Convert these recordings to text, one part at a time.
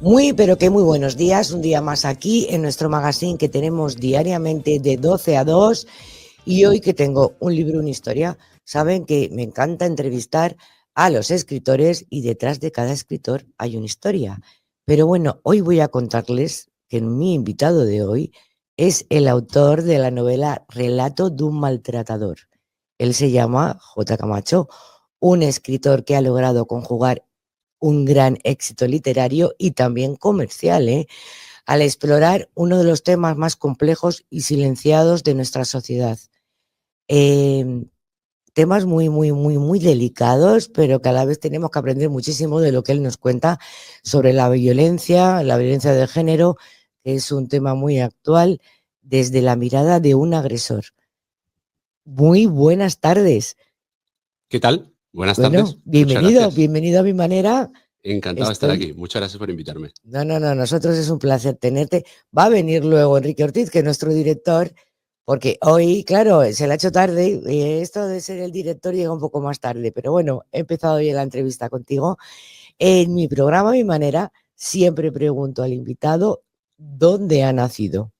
Muy, pero que muy buenos días. Un día más aquí en nuestro magazine que tenemos diariamente de 12 a 2. Y hoy que tengo un libro, una historia, saben que me encanta entrevistar a los escritores y detrás de cada escritor hay una historia. Pero bueno, hoy voy a contarles que mi invitado de hoy es el autor de la novela Relato de un maltratador. Él se llama J. Camacho, un escritor que ha logrado conjugar un gran éxito literario y también comercial, al explorar uno de los temas más complejos y silenciados de nuestra sociedad. Temas muy, muy, muy, muy delicados, pero que a la vez tenemos que aprender muchísimo de lo que él nos cuenta sobre la violencia de género, que es un tema muy actual, desde la mirada de un agresor. Muy buenas tardes. ¿Qué tal? Buenas Bueno, tardes. Muchas gracias. bienvenido a mi manera. Encantado de estar aquí. Muchas gracias por invitarme. No, nosotros es un placer tenerte. Va a venir luego Enrique Ortiz, que es nuestro director, porque hoy, claro, se le ha hecho tarde y esto de ser el director llega un poco más tarde, pero bueno, he empezado hoy la entrevista contigo. En mi programa, a mi manera, siempre pregunto al invitado dónde ha nacido.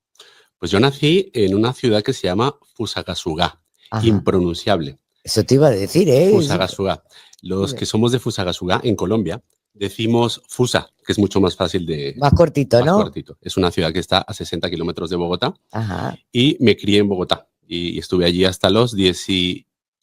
Pues yo nací en una ciudad que se llama Fusagasugá, impronunciable. Eso te iba a decir, Fusagasugá. Los que somos de Fusagasugá, en Colombia, decimos Fusa, que es mucho más fácil de... Más cortito, ¿no? Más cortito. Es una ciudad que está a 60 kilómetros de Bogotá. Y me crié en Bogotá. Y estuve allí hasta los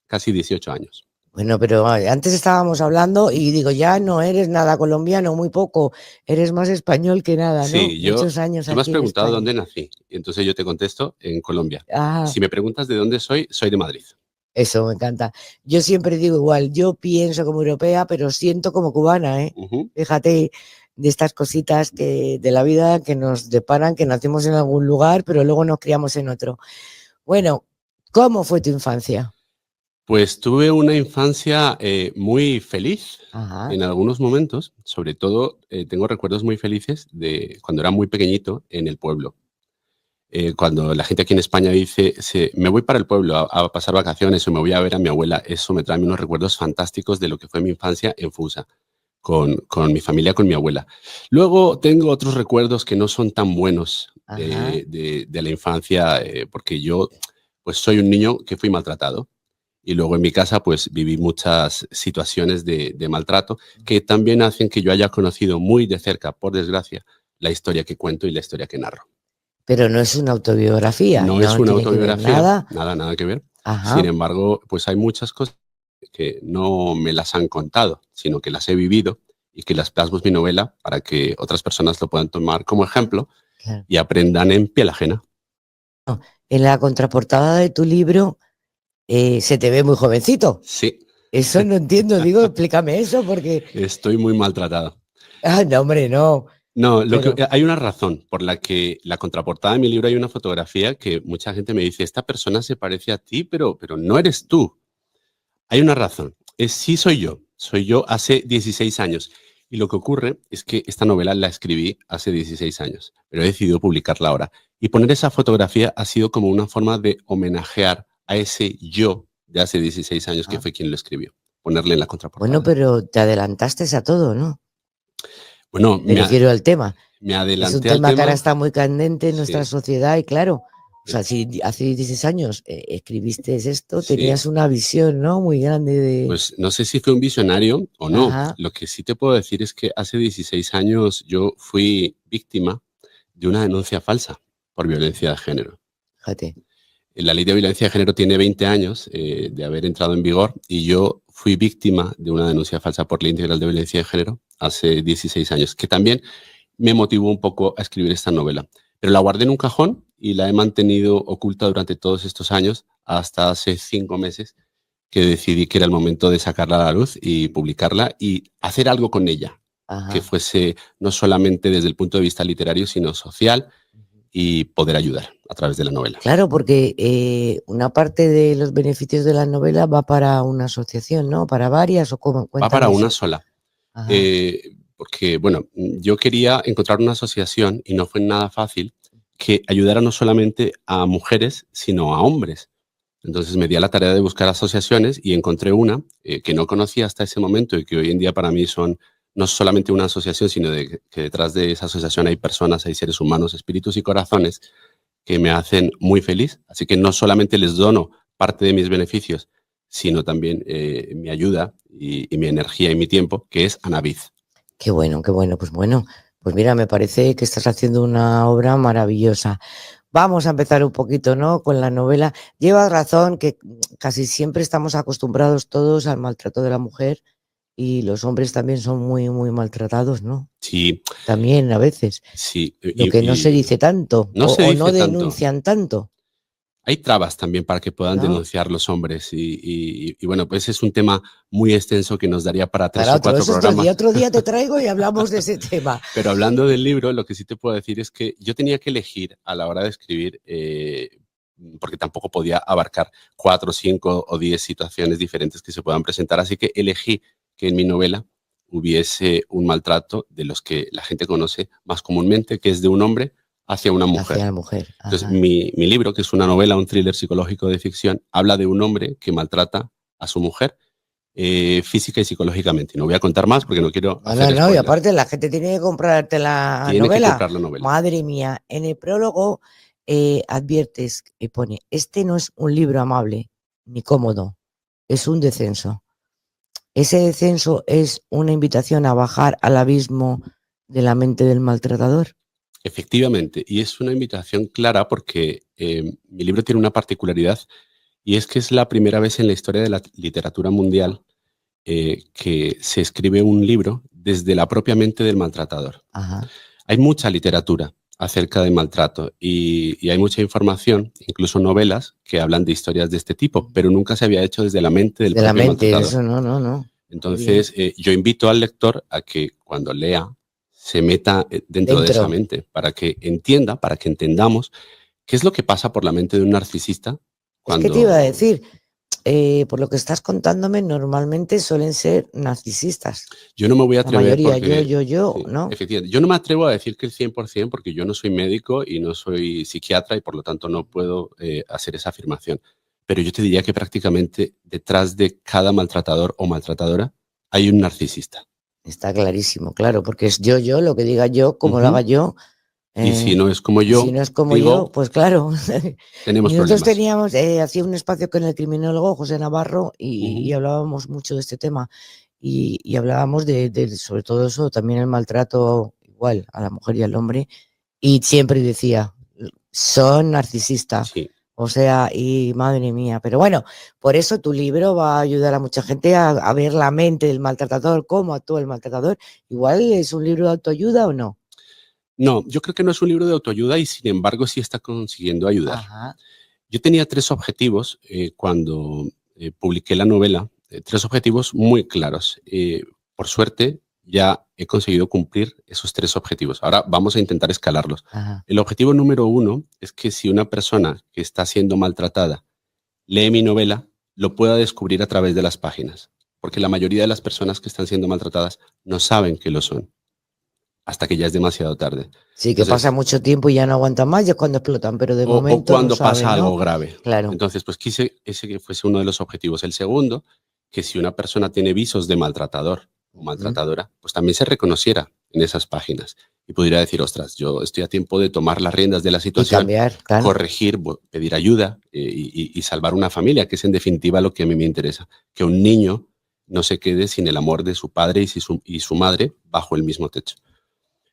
casi 18 años. Bueno, pero antes estábamos hablando y digo, ya no eres nada colombiano, muy poco, eres más español que nada, ¿no? Sí, Muchos años tú me has aquí preguntado en dónde nací, y entonces yo te contesto en Colombia. Si me preguntas de dónde soy de Madrid. Eso me encanta. Yo siempre digo igual, yo pienso como europea, pero siento como cubana, Fíjate, de estas cositas de la vida que nos deparan, que nacimos en algún lugar, pero luego nos criamos en otro. Bueno, ¿cómo fue tu infancia? Pues tuve una infancia muy feliz en algunos momentos. Sobre todo, tengo recuerdos muy felices de cuando era muy pequeñito en el pueblo. Cuando la gente aquí en España dice, me voy para el pueblo a pasar vacaciones o me voy a ver a mi abuela, eso me trae unos recuerdos fantásticos de lo que fue mi infancia en Fusa, con mi familia, con mi abuela. Luego tengo otros recuerdos que no son tan buenos de la infancia, porque yo pues soy un niño que fui maltratado. Y luego en mi casa pues viví muchas situaciones de maltrato que también hacen que yo haya conocido muy de cerca, por desgracia, la historia que cuento y la historia que narro. Pero no es una autobiografía. No es una autobiografía, nada. Nada que ver. Sin embargo, pues hay muchas cosas que no me las han contado, sino que las he vivido y que las plasmo en mi novela para que otras personas lo puedan tomar como ejemplo y aprendan en piel ajena. En la contraportada de tu libro se te ve muy jovencito. Sí. Eso no entiendo, digo, explícame eso porque... Estoy muy maltratado. No, hombre, no. No, hay una razón por la que la contraportada de mi libro hay una fotografía que mucha gente me dice, esta persona se parece a ti, pero no eres tú. Hay una razón. Sí soy yo hace 16 años. Y lo que ocurre es que esta novela la escribí hace 16 años, pero he decidido publicarla ahora. Y poner esa fotografía ha sido como una forma de homenajear a ese yo de hace 16 años que fue quien lo escribió. Ponerle en la contraportada. Bueno, pero te adelantaste a todo, ¿no? Bueno, me refiero al tema. Me adelanté es un tema que ahora está muy candente en nuestra sociedad y claro, o sea, si hace 16 años escribiste esto, tenías una visión, ¿no? Muy grande de... Pues no sé si fue un visionario o no. Lo que sí te puedo decir es que hace 16 años yo fui víctima de una denuncia falsa por violencia de género. Fíjate. La ley de violencia de género tiene 20 años de haber entrado en vigor y yo fui víctima de una denuncia falsa por ley integral de violencia de género hace 16 años, que también me motivó un poco a escribir esta novela. Pero la guardé en un cajón y la he mantenido oculta durante todos estos años, hasta hace 5 meses, que decidí que era el momento de sacarla a la luz y publicarla y hacer algo con ella, que fuese no solamente desde el punto de vista literario, sino social y poder ayudar a través de la novela. Claro, porque una parte de los beneficios de la novela va para una asociación, ¿no? ¿Para varias o cómo? Va para una sola. Porque, bueno, yo quería encontrar una asociación y no fue nada fácil que ayudara no solamente a mujeres, sino a hombres. Entonces me di a la tarea de buscar asociaciones y encontré una que no conocía hasta ese momento y que hoy en día para mí son no solamente una asociación, sino que detrás de esa asociación hay personas, hay seres humanos, espíritus y corazones que me hacen muy feliz. Así que no solamente les dono parte de mis beneficios, sino también mi ayuda y mi energía y mi tiempo, que es Anavid. Qué bueno, qué bueno. Pues mira, me parece que estás haciendo una obra maravillosa. Vamos a empezar un poquito, ¿no?, con la novela. Llevas razón que casi siempre estamos acostumbrados todos al maltrato de la mujer y los hombres también son muy, muy maltratados, ¿no? Sí. También a veces. Sí. Lo que no se dice tanto o no denuncian tanto. Hay trabas también para que puedan denunciar los hombres y bueno, pues es un tema muy extenso que nos daría para 3 o 4 programas. Otro día te traigo y hablamos de ese tema. Pero hablando del libro, lo que sí te puedo decir es que yo tenía que elegir a la hora de escribir, porque tampoco podía abarcar 4, 5 o 10 situaciones diferentes que se puedan presentar, así que elegí que en mi novela hubiese un maltrato de los que la gente conoce más comúnmente, que es de un hombre hacia una mujer. Hacia la mujer. Entonces, mi libro, que es una novela, un thriller psicológico de ficción, habla de un hombre que maltrata a su mujer física y psicológicamente. No voy a contar más porque no quiero hacer spoiler. No, y aparte la gente tiene que comprarte la novela. Tiene que comprar la novela. Madre mía, en el prólogo adviertes y pone, este no es un libro amable ni cómodo, es un descenso. Ese descenso es una invitación a bajar al abismo de la mente del maltratador. Efectivamente, y es una invitación clara porque mi libro tiene una particularidad y es que es la primera vez en la historia de la literatura mundial que se escribe un libro desde la propia mente del maltratador. Ajá. Hay mucha literatura acerca del maltrato y hay mucha información, incluso novelas, que hablan de historias de este tipo, pero nunca se había hecho desde la mente del propio maltratador. Eso no. Entonces, yo invito al lector a que cuando lea se meta dentro de esa mente, para que entienda, para que entendamos qué es lo que pasa por la mente de un narcisista. Es que te iba a decir, por lo que estás contándome, normalmente suelen ser narcisistas. Yo no me voy a atrever. La mayoría, sí, ¿no? Efectivamente. Yo no me atrevo a decir que el 100% porque yo no soy médico y no soy psiquiatra y por lo tanto no puedo hacer esa afirmación. Pero yo te diría que prácticamente detrás de cada maltratador o maltratadora hay un narcisista. Está clarísimo, claro, porque es yo, lo que diga yo, como lo haga yo. Y si no es como yo, pues claro. Tenemos y nosotros problemas. teníamos, hacía un espacio con el criminólogo José Navarro y hablábamos mucho de este tema y hablábamos de sobre todo eso, también el maltrato igual a la mujer y al hombre, y siempre decía, son narcisistas. Sí. O sea, y madre mía, pero bueno, por eso tu libro va a ayudar a mucha gente a ver la mente del maltratador, cómo actúa el maltratador. Igual es un libro de autoayuda o no. No, yo creo que no es un libro de autoayuda y sin embargo sí está consiguiendo ayudar. Ajá. Yo tenía 3 objetivos cuando publiqué la novela, 3 objetivos muy claros. Por suerte ya he conseguido cumplir esos 3 objetivos. Ahora vamos a intentar escalarlos. Ajá. El objetivo número 1 es que si una persona que está siendo maltratada lee mi novela, lo pueda descubrir a través de las páginas, porque la mayoría de las personas que están siendo maltratadas no saben que lo son, hasta que ya es demasiado tarde. Sí, que pasa mucho tiempo y ya no aguantan más, ya es cuando explotan, pero de momento o cuando no saben, pasa ¿no? algo grave. Claro. Entonces, pues quise ese que fuese uno de los objetivos. El segundo, que si una persona tiene visos de maltratador o maltratadora, pues también se reconociera en esas páginas y pudiera decir, ostras, yo estoy a tiempo de tomar las riendas de la situación, y cambiar, claro, corregir, pedir ayuda y salvar una familia, que es en definitiva lo que a mí me interesa. Que un niño no se quede sin el amor de su padre y su madre bajo el mismo techo.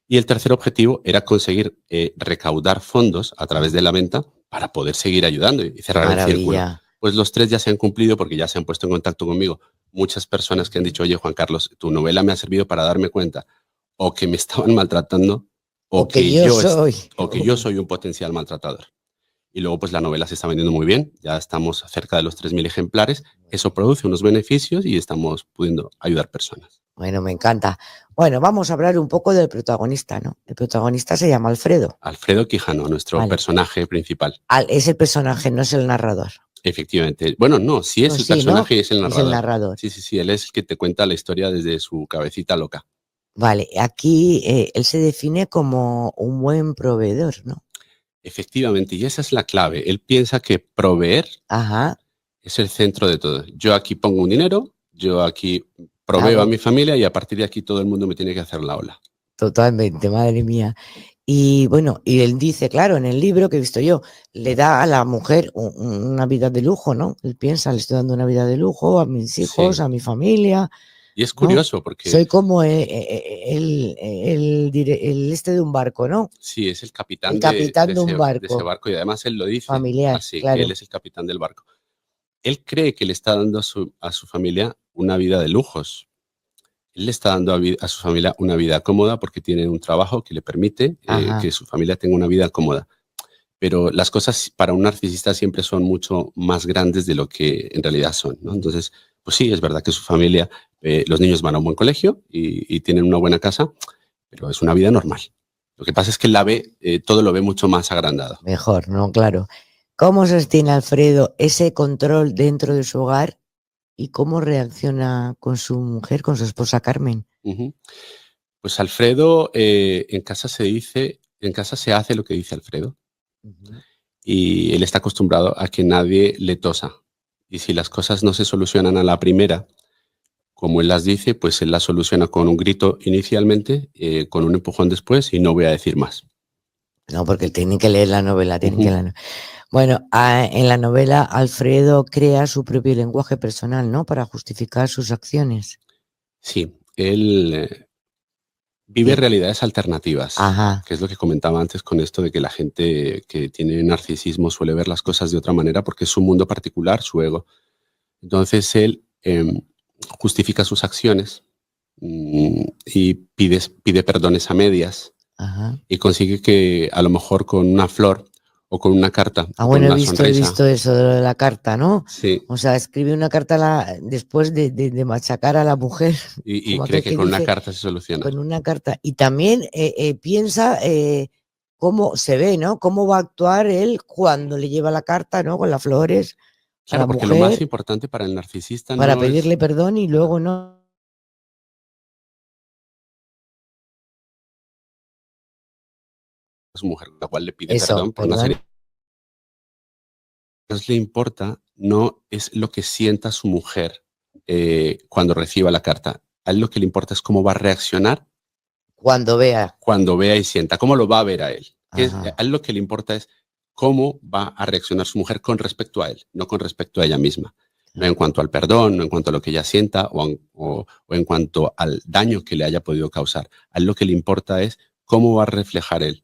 Y el tercer objetivo era conseguir recaudar fondos a través de la venta para poder seguir ayudando y cerrar el círculo. Pues los 3 ya se han cumplido porque ya se han puesto en contacto conmigo muchas personas que han dicho, oye, Juan Carlos, tu novela me ha servido para darme cuenta o que me estaban maltratando o que yo soy un potencial maltratador. Y luego pues la novela se está vendiendo muy bien, ya estamos cerca de los 3.000 ejemplares, eso produce unos beneficios y estamos pudiendo ayudar personas. Bueno, me encanta. Bueno, vamos a hablar un poco del protagonista, ¿no? El protagonista se llama Alfredo. Alfredo Quijano, nuestro personaje principal. Es el personaje, no es el narrador. Efectivamente. Bueno, no, sí es el personaje y es el narrador. Es el narrador. Sí, él es el que te cuenta la historia desde su cabecita loca. Vale, aquí él se define como un buen proveedor, ¿no? Efectivamente, y esa es la clave. Él piensa que proveer es el centro de todo. Yo aquí pongo un dinero, yo aquí proveo a mi familia y a partir de aquí todo el mundo me tiene que hacer la ola. Totalmente, madre mía. Y bueno, y él dice, claro, en el libro que he visto yo, le da a la mujer una vida de lujo, ¿no? Él piensa, le estoy dando una vida de lujo a mis hijos, Sí. a mi familia. Y es curioso porque... Soy como el este de un barco, ¿no? Sí, es el capitán, el capitán de un de ese barco y además él lo dice familiar, así, claro. que él es el capitán del barco. Él cree que le está dando a su familia una vida de lujos. Él le está dando a su familia una vida cómoda porque tiene un trabajo que le permite que su familia tenga una vida cómoda. Pero las cosas para un narcisista siempre son mucho más grandes de lo que en realidad son, ¿no? Entonces, pues sí, es verdad que su familia, los niños van a un buen colegio y tienen una buena casa, pero es una vida normal. Lo que pasa es que él la ve, todo lo ve mucho más agrandado. Mejor, ¿no? Claro. ¿Cómo sostiene Alfredo ese control dentro de su hogar y cómo reacciona con su mujer, con su esposa Carmen? Pues Alfredo, en casa se hace lo que dice Alfredo. Y él está acostumbrado a que nadie le tosa. Y si las cosas no se solucionan a la primera, como él las dice, pues él las soluciona con un grito inicialmente, con un empujón después y no voy a decir más. No, porque tienen que leer la novela. Bueno, en la novela Alfredo crea su propio lenguaje personal, ¿no? Para justificar sus acciones. Sí, él vive realidades alternativas, que es lo que comentaba antes con esto de que la gente que tiene narcisismo suele ver las cosas de otra manera porque es su mundo particular, su ego. Entonces él justifica sus acciones y pide perdones a medias y consigue que a lo mejor con una flor o con una carta o con una sonrisa. He visto eso de la carta, ¿no? Sí. O sea, escribe una carta después de machacar a la mujer. Y cree que con una carta se soluciona. Con una carta. Y también piensa cómo se ve, ¿no? Cómo va a actuar él cuando le lleva la carta, ¿no? Con las flores. Claro, porque lo más importante para el narcisista para pedirle perdón y luego no. Su mujer, la cual le pide perdón por una serie. Lo que le importa no es lo que sienta su mujer cuando reciba la carta. A él lo que le importa es cómo va a reaccionar cuando vea y sienta, cómo lo va a ver a él. A él lo que le importa es cómo va a reaccionar su mujer con respecto a él, no con respecto a ella misma. No en cuanto al perdón, no en cuanto a lo que ella sienta o en cuanto al daño que le haya podido causar. A él lo que le importa es cómo va a reflejar él.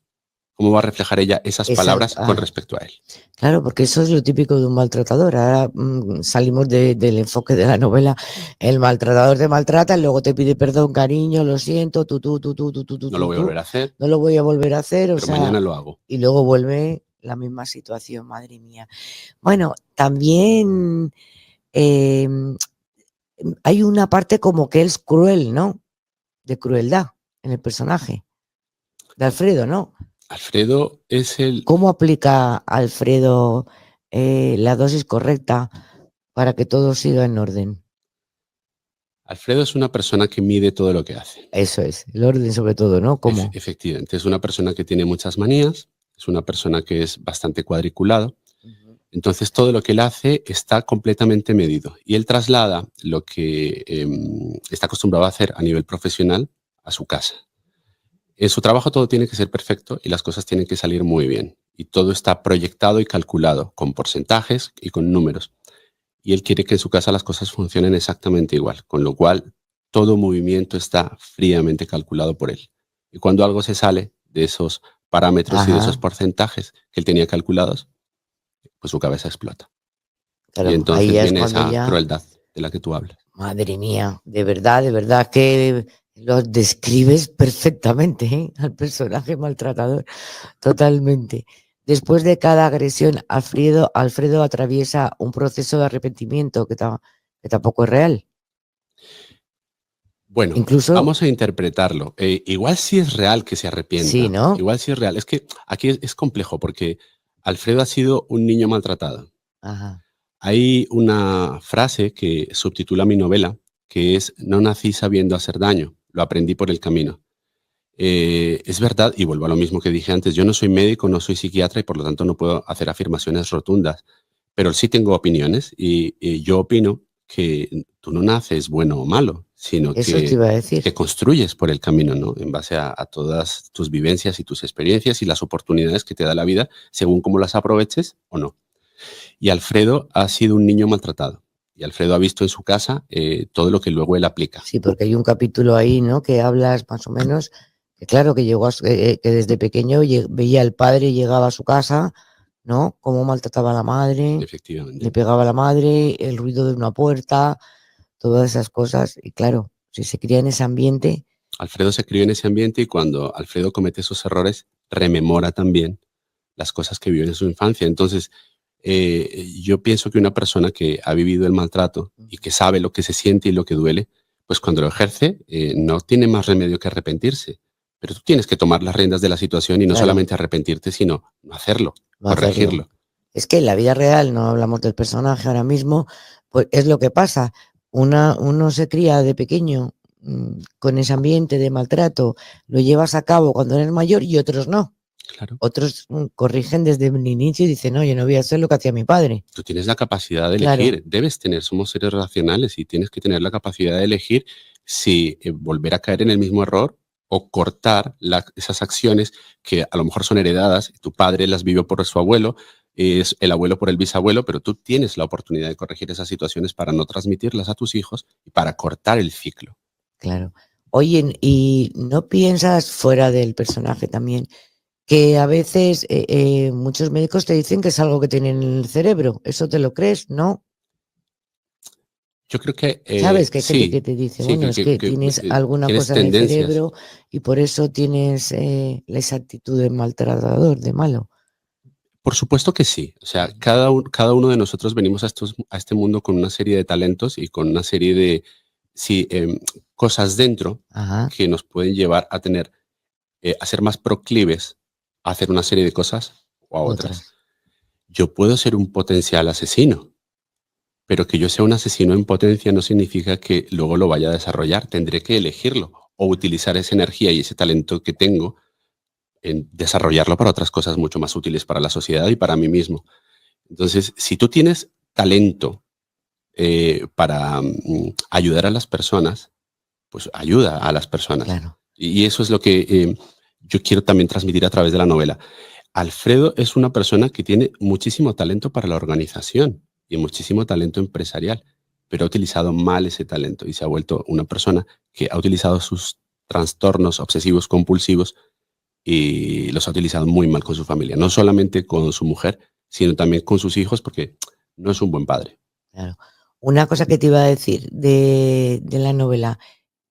¿Cómo va a reflejar ella esas palabras con respecto a él? Claro, porque eso es lo típico de un maltratador. Ahora salimos del enfoque de la novela. El maltratador te maltrata, luego te pide perdón, cariño, lo siento, no lo voy a volver a hacer. No lo voy a volver a hacer. Pero mañana lo hago. Y luego vuelve la misma situación, madre mía. Bueno, también hay una parte como que él es cruel, ¿no? De crueldad en el personaje de Alfredo, ¿no? Alfredo es el... ¿Cómo aplica Alfredo la dosis correcta para que todo siga en orden? Alfredo es una persona que mide todo lo que hace. Eso es, el orden sobre todo, ¿no? ¿Cómo? Efectivamente, es una persona que tiene muchas manías, es una persona que es bastante cuadriculado. Entonces todo lo que él hace está completamente medido y él traslada lo que está acostumbrado a hacer a nivel profesional a su casa. En su trabajo todo tiene que ser perfecto y las cosas tienen que salir muy bien. Y todo está proyectado y calculado con porcentajes y con números. Y él quiere que en su casa las cosas funcionen exactamente igual, con lo cual todo movimiento está fríamente calculado por él. Y cuando algo se sale de esos parámetros y de esos porcentajes que él tenía calculados, pues su cabeza explota. Claro, y entonces viene esa crueldad de la que tú hablas. Madre mía, de verdad que lo describes perfectamente, al personaje maltratador, totalmente. Después de cada agresión, Alfredo atraviesa un proceso de arrepentimiento que tampoco es real. Bueno, vamos a interpretarlo. Igual sí es real que se arrepienta. Sí, ¿no? Igual sí es real. Es que aquí es complejo porque Alfredo ha sido un niño maltratado. Hay una frase que subtitula mi novela, que es: no nací sabiendo hacer daño, lo aprendí por el camino. Es verdad, y vuelvo a lo mismo que dije antes, yo no soy médico, no soy psiquiatra y por lo tanto no puedo hacer afirmaciones rotundas, pero sí tengo opiniones y yo opino que tú no naces bueno o malo, sino Eso te iba a decir. que construyes por el camino, ¿no? En base a todas tus vivencias y tus experiencias y las oportunidades que te da la vida, según cómo las aproveches o no. Y Alfredo ha sido un niño maltratado. Y Alfredo ha visto en su casa todo lo que luego él aplica. Sí, porque hay un capítulo ahí, ¿no? Que hablas más o menos, que claro, que llegó que desde pequeño veía al padre, llegaba a su casa, ¿no? Cómo maltrataba a la madre, Efectivamente. le pegaba a la madre, el ruido de una puerta, todas esas cosas. Y claro, si se cría en ese ambiente. Alfredo se crió en ese ambiente y cuando Alfredo comete esos errores, rememora también las cosas que vivió en su infancia. Entonces, yo pienso que una persona que ha vivido el maltrato y que sabe lo que se siente y lo que duele, pues cuando lo ejerce no tiene más remedio que arrepentirse. Pero tú tienes que tomar las riendas de la situación y no solamente arrepentirte, sino hacerlo, corregirlo. Es que en la vida real, no hablamos del personaje ahora mismo, pues es lo que pasa. Uno se cría de pequeño con ese ambiente de maltrato, lo llevas a cabo cuando eres mayor y otros no. Claro. Otros corrigen desde el inicio y dicen, no, yo no voy a hacer lo que hacía mi padre. Tú tienes la capacidad de elegir, debes tener, somos seres racionales y tienes que tener la capacidad de elegir si volver a caer en el mismo error o cortar esas acciones que a lo mejor son heredadas, tu padre las vivió por su abuelo, es el abuelo por el bisabuelo, pero tú tienes la oportunidad de corregir esas situaciones para no transmitirlas a tus hijos y para cortar el ciclo. Claro. Oye, ¿y no piensas fuera del personaje también que a veces muchos médicos te dicen que es algo que tienen en el cerebro? ¿Eso te lo crees? ¿No? Yo creo que ¿Sabes? Que hay gente sí, que te dice, sí, bueno, es que tienes alguna tienes cosa en el tendencias. cerebro y por eso tienes esa actitud de maltratador, de malo. Por supuesto que sí. O sea, cada uno de nosotros venimos a este mundo con una serie de talentos y con una serie de cosas dentro que nos pueden llevar a tener, a ser más proclives a hacer una serie de cosas o a otras. Yo puedo ser un potencial asesino, pero que yo sea un asesino en potencia no significa que luego lo vaya a desarrollar. Tendré que elegirlo o utilizar esa energía y ese talento que tengo en desarrollarlo para otras cosas mucho más útiles para la sociedad y para mí mismo. Entonces, si tú tienes talento para ayudar a las personas, pues ayuda a las personas. Claro. Y eso es lo que yo quiero también transmitir a través de la novela. Alfredo es una persona que tiene muchísimo talento para la organización y muchísimo talento empresarial, pero ha utilizado mal ese talento y se ha vuelto una persona que ha utilizado sus trastornos obsesivos compulsivos y los ha utilizado muy mal con su familia, no solamente con su mujer, sino también con sus hijos, porque no es un buen padre. Claro. Una cosa que te iba a decir de la novela,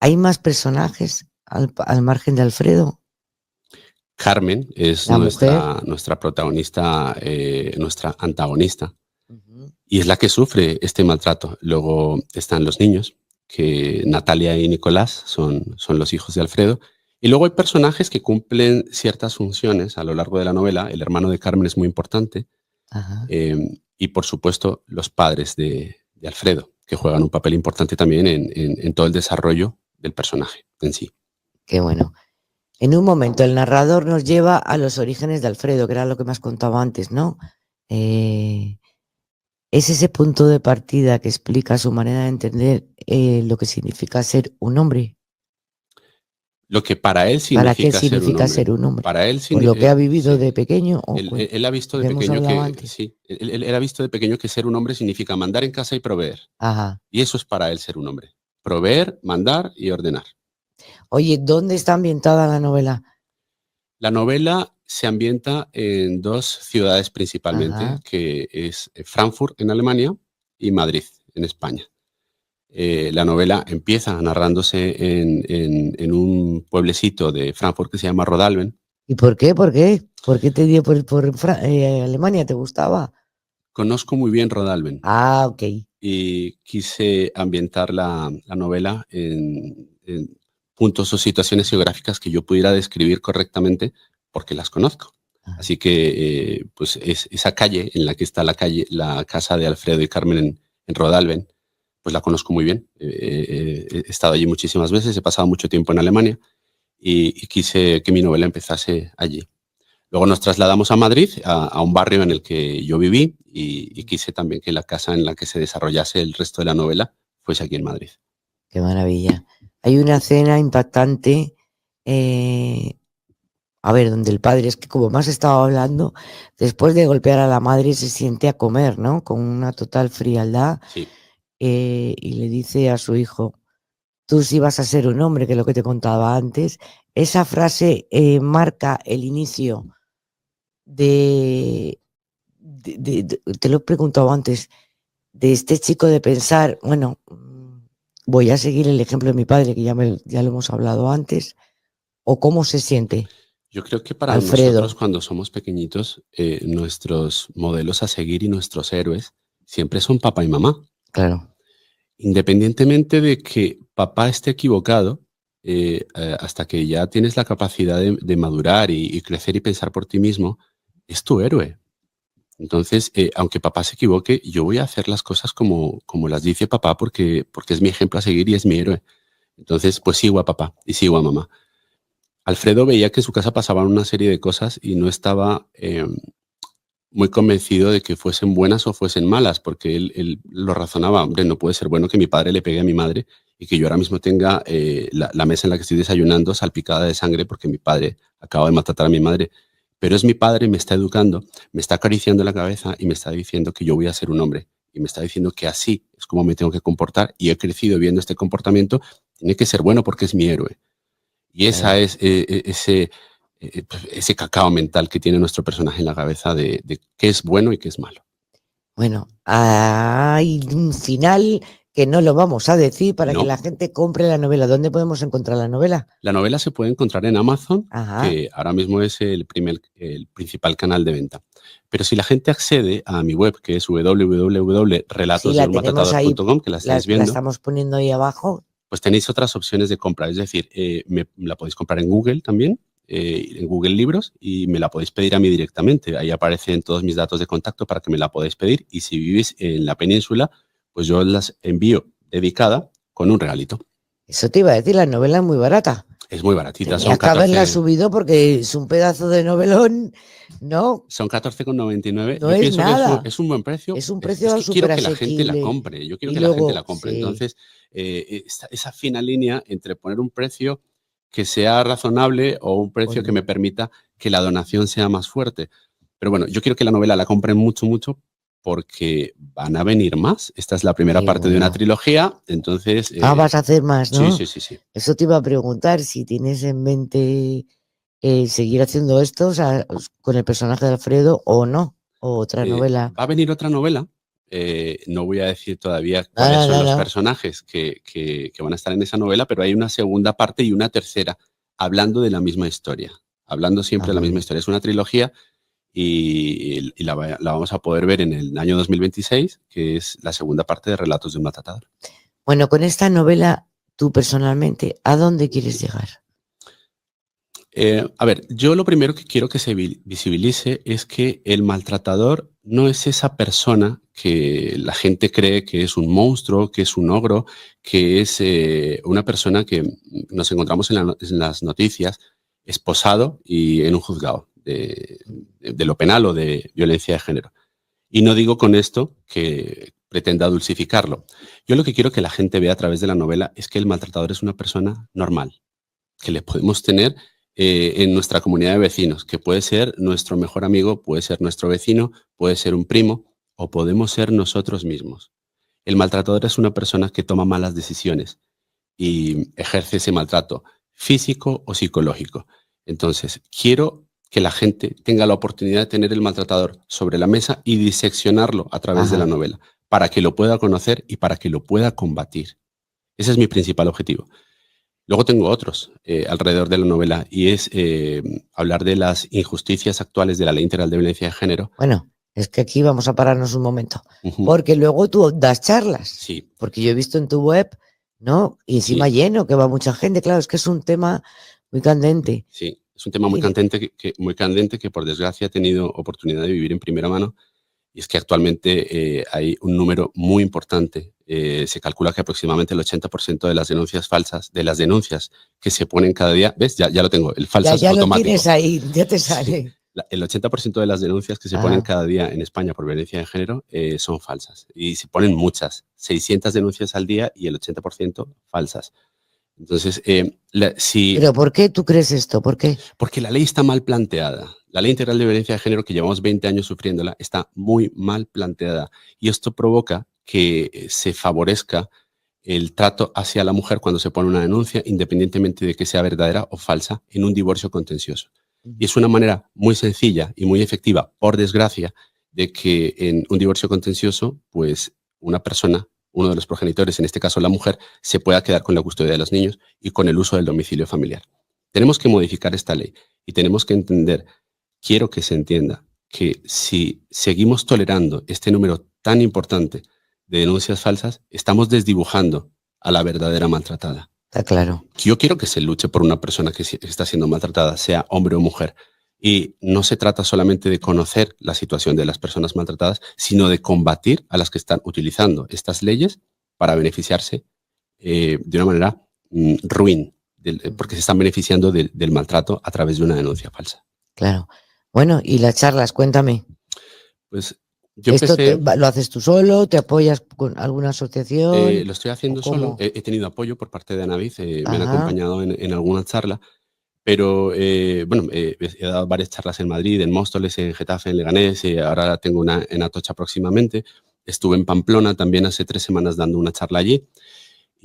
¿hay más personajes al margen de Alfredo? Carmen es nuestra protagonista, nuestra antagonista, y es la que sufre este maltrato. Luego están los niños, que Natalia y Nicolás son los hijos de Alfredo. Y luego hay personajes que cumplen ciertas funciones a lo largo de la novela. El hermano de Carmen es muy importante. Y por supuesto, los padres de Alfredo, que juegan un papel importante también en todo el desarrollo del personaje en sí. Qué bueno. En un momento el narrador nos lleva a los orígenes de Alfredo, que era lo que me has contado antes, ¿no? Es ese punto de partida que explica su manera de entender lo que significa ser un hombre. Lo que para él significa, ser un hombre. Para él ¿Por lo que ha vivido de pequeño? Él ha visto de pequeño él ha visto de pequeño que ser un hombre significa mandar en casa y proveer. Ajá. Y eso es para él ser un hombre. Proveer, mandar y ordenar. Oye, ¿dónde está ambientada la novela? La novela se ambienta en dos ciudades principalmente, que es Frankfurt en Alemania y Madrid en España. La novela empieza narrándose en un pueblecito de Frankfurt que se llama Rodalben. ¿Y por qué? ¿Por qué? ¿Por qué te dio por Alemania? ¿Te gustaba? Conozco muy bien Rodalben. Ah, ok. Y quise ambientar la novela en puntos o situaciones geográficas que yo pudiera describir correctamente porque las conozco. Así que pues esa calle en la que está la casa de Alfredo y Carmen en Rodalben, pues la conozco muy bien. He estado allí muchísimas veces, he pasado mucho tiempo en Alemania y quise que mi novela empezase allí. Luego nos trasladamos a Madrid, a un barrio en el que yo viví y quise también que la casa en la que se desarrollase el resto de la novela fuese aquí en Madrid. Qué maravilla. Hay una escena impactante, a ver, donde el padre, es que como más estaba hablando, después de golpear a la madre se siente a comer, ¿no? Con una total frialdad. Sí. Y le dice a su hijo, tú sí vas a ser un hombre, que es lo que te contaba antes. Esa frase marca el inicio de, te lo he preguntado antes, de este chico de pensar, bueno, voy a seguir el ejemplo de mi padre, que ya lo hemos hablado antes, o cómo se siente. Yo creo que para Alfredo, nosotros cuando somos pequeñitos, nuestros modelos a seguir y nuestros héroes siempre son papá y mamá. Claro. Independientemente de que papá esté equivocado, hasta que ya tienes la capacidad de madurar y crecer y pensar por ti mismo, es tu héroe. Entonces, aunque papá se equivoque, yo voy a hacer las cosas como las dice papá porque es mi ejemplo a seguir y es mi héroe. Entonces, pues sigo a papá y sigo a mamá. Alfredo veía que en su casa pasaban una serie de cosas y no estaba muy convencido de que fuesen buenas o fuesen malas, porque él lo razonaba, hombre, no puede ser bueno que mi padre le pegue a mi madre y que yo ahora mismo tenga la mesa en la que estoy desayunando salpicada de sangre porque mi padre acaba de maltratar a mi madre. Pero es mi padre, me está educando, me está acariciando la cabeza y me está diciendo que yo voy a ser un hombre. Y me está diciendo que así es como me tengo que comportar y he crecido viendo este comportamiento, tiene que ser bueno porque es mi héroe. Y esa es ese cacao mental que tiene nuestro personaje en la cabeza de qué es bueno y qué es malo. Bueno, hay un final que no lo vamos a decir para que la gente compre la novela. ¿Dónde podemos encontrar la novela? La novela se puede encontrar en Amazon, que ahora mismo es el principal canal de venta. Pero si la gente accede a mi web, que es www.relatosdeunmatratador.com, que la estáis viendo. La estamos poniendo ahí abajo. Pues tenéis otras opciones de compra. Es decir, la podéis comprar en Google también, en Google Libros, y me la podéis pedir a mí directamente. Ahí aparecen todos mis datos de contacto para que me la podáis pedir. Y si vivís en la península, pues yo las envío dedicada con un regalito. Eso te iba a decir, la novela es muy barata. Es muy baratita. Tenía que haberla subido porque es un pedazo de novelón, ¿no? Son 14,99. No es nada. Es un buen precio. Es un precio es que quiero que la gente la compre. Yo quiero que la gente la compre. Sí. Entonces, esa fina línea entre poner un precio que sea razonable o un precio que me permita que la donación sea más fuerte. Pero bueno, yo quiero que la novela la compren mucho, mucho, porque van a venir más. Esta es la primera parte de una trilogía, entonces... vas a hacer más, ¿no? Sí. Eso te iba a preguntar, si tienes en mente seguir haciendo esto, o sea, con el personaje de Alfredo o no, o otra novela. Va a venir otra novela. No voy a decir todavía cuáles son los personajes que van a estar en esa novela, pero hay una segunda parte y una tercera, hablando de la misma historia, hablando siempre de la misma historia. Es una trilogía y la vamos a poder ver en el año 2026, que es la segunda parte de Relatos de un Maltratador. Bueno, con esta novela, tú personalmente, ¿a dónde quieres llegar? A ver, yo lo primero que quiero que se visibilice es que el maltratador no es esa persona que la gente cree que es un monstruo, que es un ogro, que es una persona que nos encontramos en las noticias esposado y en un juzgado de lo penal o de violencia de género. Y no digo con esto que pretenda dulcificarlo. Yo lo que quiero que la gente vea a través de la novela es que el maltratador es una persona normal, que le podemos tener en nuestra comunidad de vecinos, que puede ser nuestro mejor amigo, puede ser nuestro vecino, puede ser un primo o podemos ser nosotros mismos. El maltratador es una persona que toma malas decisiones y ejerce ese maltrato físico o psicológico. Entonces, quiero que la gente tenga la oportunidad de tener el maltratador sobre la mesa y diseccionarlo a través de la novela, para que lo pueda conocer y para que lo pueda combatir. Ese es mi principal objetivo. Luego tengo otros alrededor de la novela y es hablar de las injusticias actuales de la Ley Integral de Violencia de Género. Bueno, es que aquí vamos a pararnos un momento, porque luego tú das charlas. Sí. Porque yo he visto en tu web, ¿no? Y encima lleno, que va mucha gente. Claro, es que es un tema muy candente. Sí, es un tema muy candente que por desgracia he tenido oportunidad de vivir en primera mano. Y es que actualmente hay un número muy importante. Se calcula que aproximadamente el 80% de las denuncias falsas, de las denuncias que se ponen cada día, ¿ves? Ya lo tengo, el falsas automático. Ya lo tienes ahí, ya te sale. Sí. el 80% de las denuncias que se ponen cada día en España por violencia de género son falsas. Y se ponen muchas, 600 denuncias al día y el 80% falsas. Entonces, ¿Pero por qué tú crees esto? ¿Por qué? Porque la ley está mal planteada. La Ley Integral de Violencia de Género, que llevamos 20 años sufriéndola, está muy mal planteada. Y esto provoca que se favorezca el trato hacia la mujer cuando se pone una denuncia, independientemente de que sea verdadera o falsa, en un divorcio contencioso. Y es una manera muy sencilla y muy efectiva, por desgracia, de que en un divorcio contencioso, pues una persona, uno de los progenitores, en este caso la mujer, se pueda quedar con la custodia de los niños y con el uso del domicilio familiar. Tenemos que modificar esta ley y tenemos que entender, quiero que se entienda, que si seguimos tolerando este número tan importante de denuncias falsas, estamos desdibujando a la verdadera maltratada. Está claro. Yo quiero que se luche por una persona que está siendo maltratada, sea hombre o mujer. Y no se trata solamente de conocer la situación de las personas maltratadas, sino de combatir a las que están utilizando estas leyes para beneficiarse de una manera ruin, porque se están beneficiando del maltrato a través de una denuncia falsa. Claro. Bueno, y las charlas, cuéntame. Pues yo empecé... ¿Lo haces tú solo? ¿Te apoyas con alguna asociación? Lo estoy haciendo solo. He tenido apoyo por parte de Anaviz, me han acompañado en alguna charla, pero bueno, he dado varias charlas en Madrid, en Móstoles, en Getafe, en Leganés, y ahora tengo una en Atocha próximamente. Estuve en Pamplona también hace 3 semanas dando una charla allí.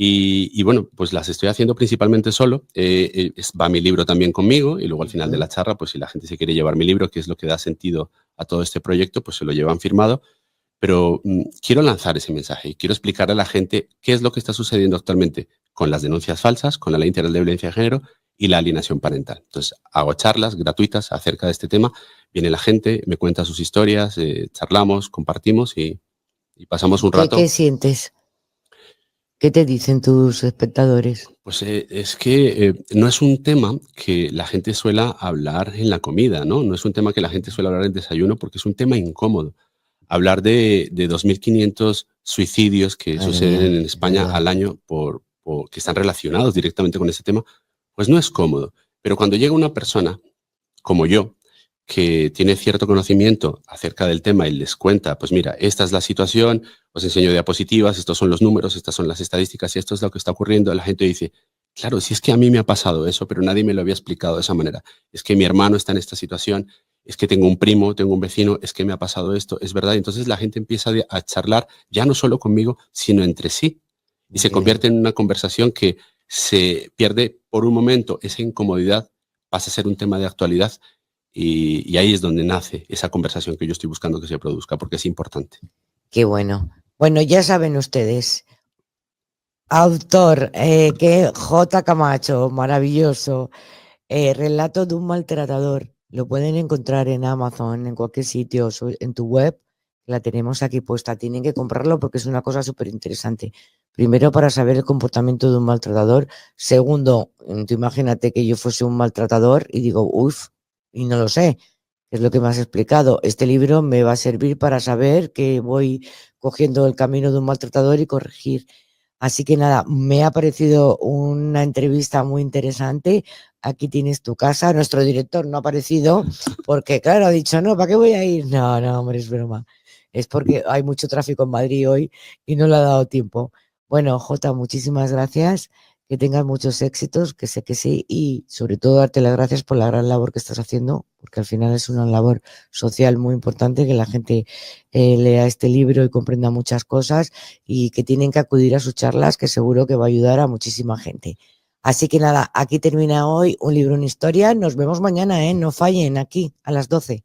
Y bueno, pues las estoy haciendo principalmente solo. Va mi libro también conmigo y luego al final de la charla, pues si la gente se quiere llevar mi libro, que es lo que da sentido a todo este proyecto, pues se lo llevan firmado. Pero quiero lanzar ese mensaje y quiero explicar a la gente qué es lo que está sucediendo actualmente con las denuncias falsas, con la Ley Integral de Violencia de Género y la alienación parental. Entonces, hago charlas gratuitas acerca de este tema. Viene la gente, me cuenta sus historias, charlamos, compartimos y pasamos un rato. ¿Qué sientes? ¿Qué te dicen tus espectadores? Pues es que no es un tema que la gente suele hablar en la comida, ¿no? No es un tema que la gente suele hablar en el desayuno porque es un tema incómodo. Hablar de 2.500 suicidios que suceden en España al año que están relacionados directamente con ese tema, pues no es cómodo. Pero cuando llega una persona como yo, que tiene cierto conocimiento acerca del tema y les cuenta, pues mira, esta es la situación, os enseño diapositivas, estos son los números, estas son las estadísticas y esto es lo que está ocurriendo, la gente dice, claro, si es que a mí me ha pasado eso, pero nadie me lo había explicado de esa manera. Es que mi hermano está en esta situación, es que tengo un primo, tengo un vecino, es que me ha pasado esto, es verdad. Entonces la gente empieza a charlar ya no solo conmigo, sino entre sí. Y se convierte en una conversación que se pierde por un momento esa incomodidad, pasa a ser un tema de actualidad y ahí es donde nace esa conversación que yo estoy buscando que se produzca, porque es importante. Qué bueno. Bueno, ya saben ustedes, autor, que J. Camacho, maravilloso, relato de un maltratador. Lo pueden encontrar en Amazon, en cualquier sitio, en tu web. La tenemos aquí puesta. Tienen que comprarlo porque es una cosa súper interesante. Primero, para saber el comportamiento de un maltratador. Segundo, tú imagínate que yo fuese un maltratador y digo, uff, y no lo sé. Es lo que me has explicado. Este libro me va a servir para saber que voy cogiendo el camino de un maltratador y corregir. Así que nada, me ha parecido una entrevista muy interesante. Aquí tienes tu casa. Nuestro director no ha aparecido porque, claro, ha dicho, no, ¿para qué voy a ir? No, hombre, es broma. Es porque hay mucho tráfico en Madrid hoy y no le ha dado tiempo. Bueno, Jota, muchísimas gracias. Que tengas muchos éxitos, que sé que sí, y sobre todo darte las gracias por la gran labor que estás haciendo, porque al final es una labor social muy importante, que la gente lea este libro y comprenda muchas cosas y que tienen que acudir a sus charlas, que seguro que va a ayudar a muchísima gente. Así que nada, aquí termina hoy Un Libro, una Historia. Nos vemos mañana, no fallen, aquí a las 12.